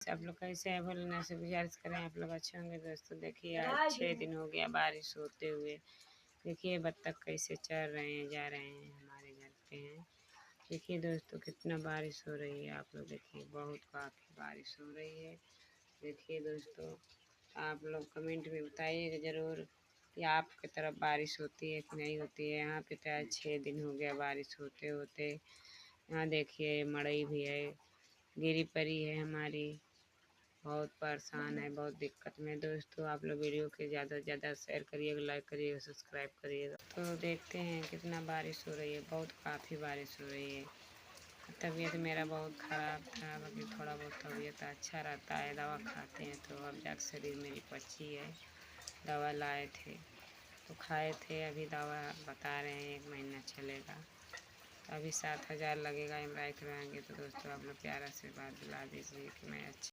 आप लोग कैसे हैं भोलेनाथ से गुजारिश करें आप लोग अच्छे होंगे। दोस्तों देखिए आज 6 दिन हो गया बारिश होते हुए। देखिए बत्तख कैसे चर रहे हैं जा रहे हैं हमारे घर पे हैं। देखिए दोस्तों कितना बारिश हो रही है, आप लोग देखिए बहुत काफ़ी बारिश हो रही है। देखिए दोस्तों आप लोग कमेंट में बताइएगा ज़रूर कि आपकी तरफ बारिश होती है कि नहीं होती है। यहाँ पे तो आज 6 दिन हो गया बारिश होते होते। यहाँ देखिए मड़ई भी है, गिरी पड़ी है हमारी, बहुत परेशान है, बहुत दिक्कत में। दोस्तों आप लोग वीडियो के ज़्यादा से ज़्यादा शेयर करिएगा, लाइक करिएगा, सब्सक्राइब करिएगा। तो देखते हैं कितना बारिश हो रही है, बहुत काफ़ी बारिश हो रही है। तबीयत मेरा बहुत ख़राब था, बाकी थोड़ा बहुत तबीयत अच्छा रहता है, दवा खाते हैं तो अब जाकर शरीर मेरी पची है। दवा लाए थे तो खाए थे, अभी दवा बता रहे हैं 1 महीना चलेगा। तो अभी 7,000 लगेगा, एमआरआई करवाएंगे। तो दोस्तों आप लोग प्यारा से बात दिला दीजिए कि मैं अच्छा